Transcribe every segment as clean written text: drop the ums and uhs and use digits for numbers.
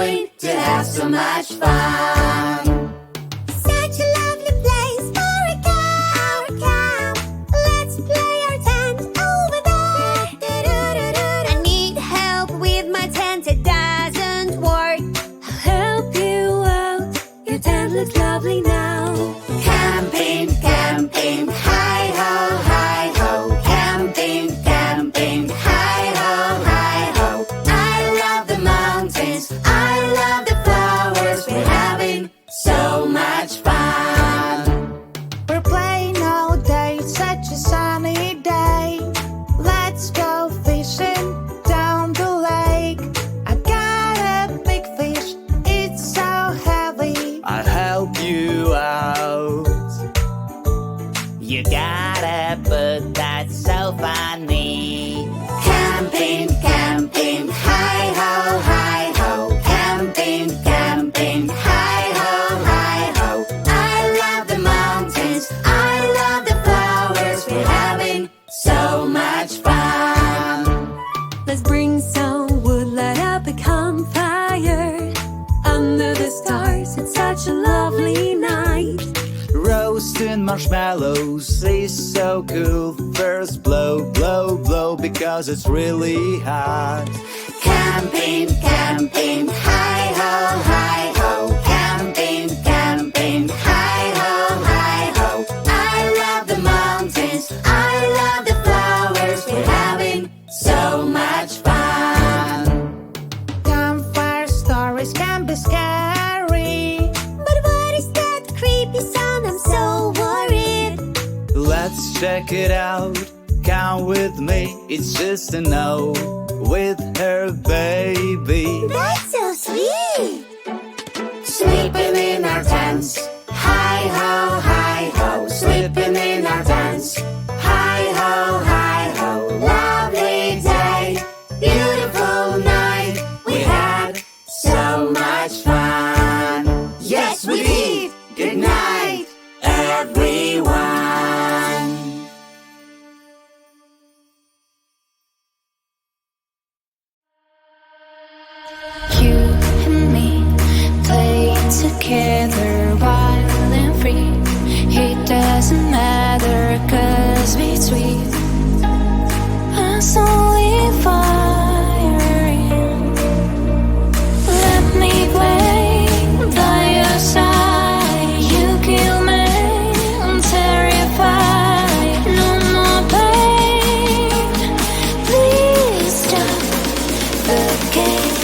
going to have so much fun. Such a lovely place for a camp. Let's play our tent over there. I need help with my tent, it doesn't work. I'll help you out, your tent looks lovely now. Camping, camping, hi-ho, hi-ho. Camping, camping, hi-ho, hi-ho. I love the mountains, I love the flowers. We're having so much fun. We're playing all day, such a sunny day. Let's go fishing down the lake. I got a big fish, it's so heavy. I'll help you out. You got it, but that's so funny. Camping, camping, hi-ho, hi-ho. Camping, camping, hi-ho, hi-ho. I love the mountains, I love the flowers. We're having so much fun. Let's bring some wood, light up a campfire. Under the stars, it's such a lovely night. Roasting marshmallows is so cool. First blow, blow, blow, because it's really hot. Camping, camping, hi-ho, hi-ho. Camping, camping, hi-ho, hi-ho. I love the mountains, I love the flowers. We're having so much fun. Campfire stories can be scary. But what is that creepy sound? I'm so worried. Let's check it out. Come with me. It's just a no with her baby. That's so sweet. Sleeping in our tents, hi-ho, hi-ho. Sleeping in our tents, hi-ho, hi-ho. Lovely day, beautiful night. We had so much fun. Yes, we did. Good night, everyone. You and me play together wild and free. It doesn't matter, 'cause between us only firing. Let me play by your side. You kill me, I'm terrified. No more pain. Please stop the game.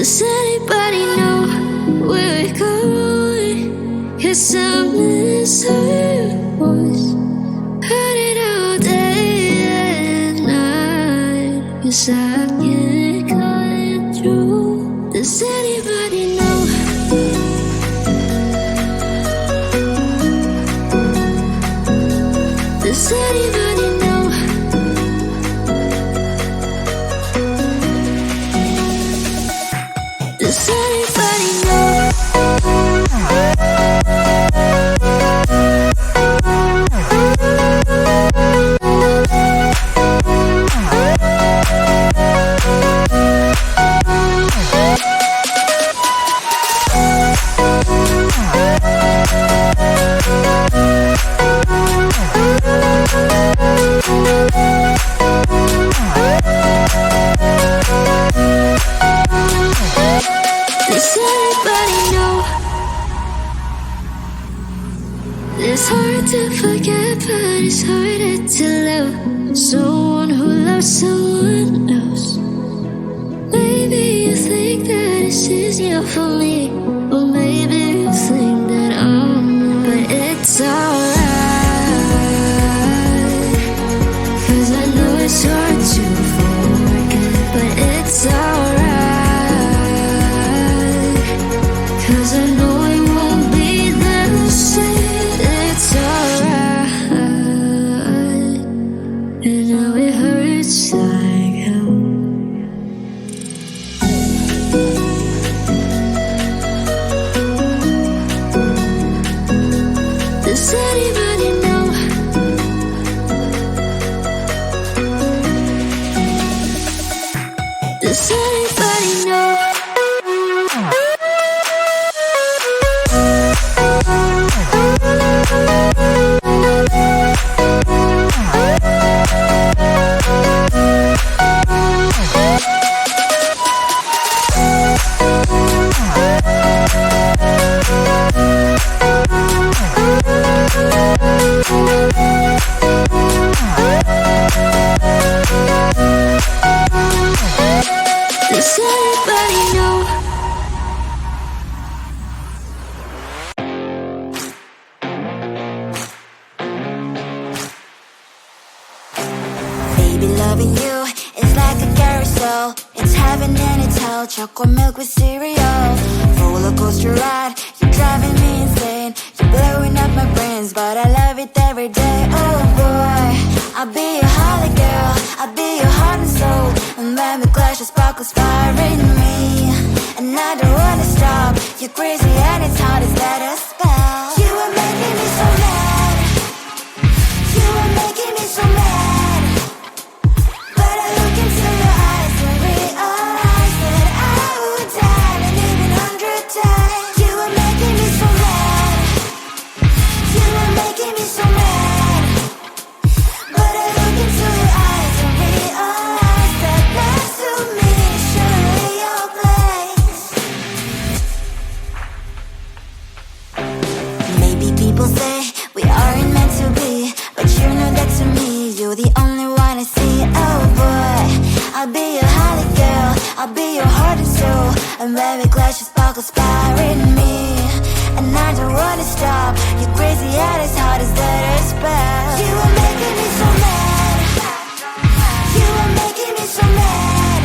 Does anybody know where we're going? 'Cause I miss her voice. Heard it all day and night. 'Cause I can't call it true. Does anybody know? Does anybody know? Does anybody know? Does anybody know? It's hard to forget, but it's harder to love someone who loves someone else. Maybe you think that it's easier for me, or maybe you think that I'm not. But it's alright, 'cause I know it's hard to forget. But it's alright, 'cause I know it won't be the same. It's alright, and now it hurts like hell. Does anybody know? Does anybody know? Does anybody know? Baby, loving you is like a carousel. It's heaven and it's hell. Chocolate milk with cereal. Roller coaster ride. You're driving me insane. You're blowing up my brains, but I love it every day. Oh boy, I'll be your holly girl. I'll be your heart and soul. And when we clash, the sparkles fire in me. And I don't wanna stop. You're crazy and it's hard as that a spell. You are making me so mad. You are making me so mad. But I look into your eyes and realize that I would die and even 100 times. You are making me so mad. You are making me so mad. But I look into your eyes and realize that next to me is surely your place. Maybe people say we aren't meant to be, but you know that to me, you're the only one I see. Oh boy, I'll be your holly girl. I'll be your heart and soul. And when we clash, the sparkles fire in me. And I don't wanna stop. You're crazy and as hard as that a spell. You are making me so mad. You are making me so mad.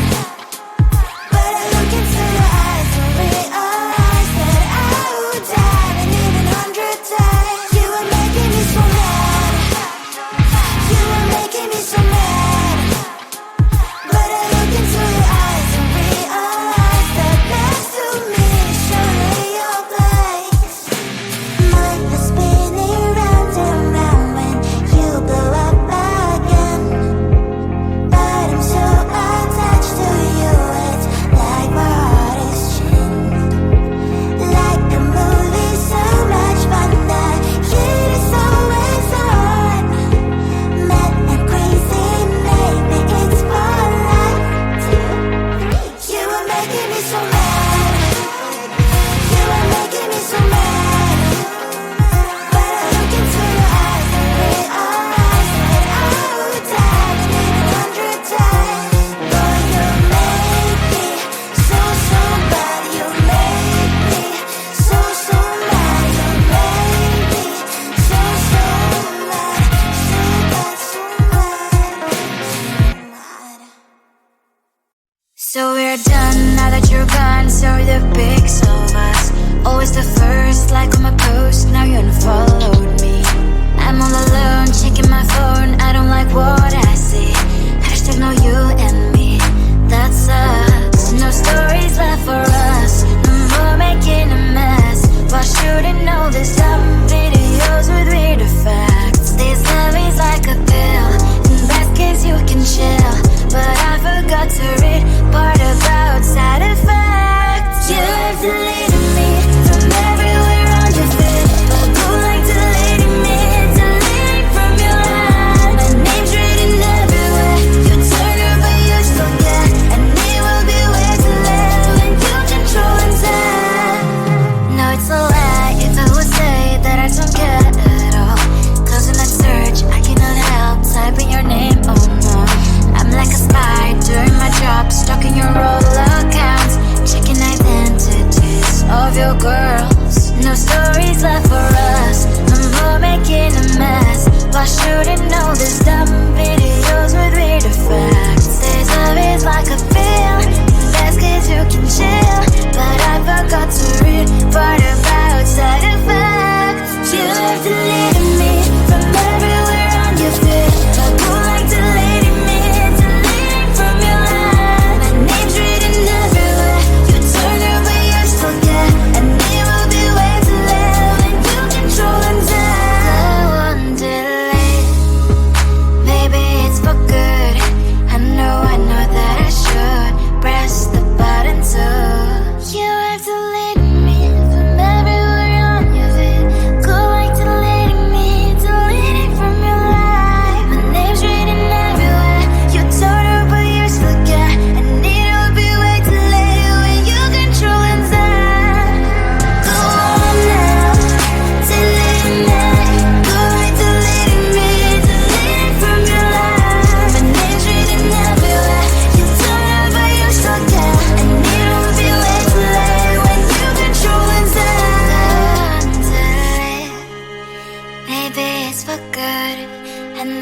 But I look into your eyes and realize that I would die and even 100 times. You are making me so mad. You are making me so mad. But I look into your eyes and realize that next to me is surely your place. Mind is spinning round and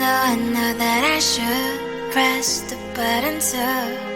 I know that I should press the button too.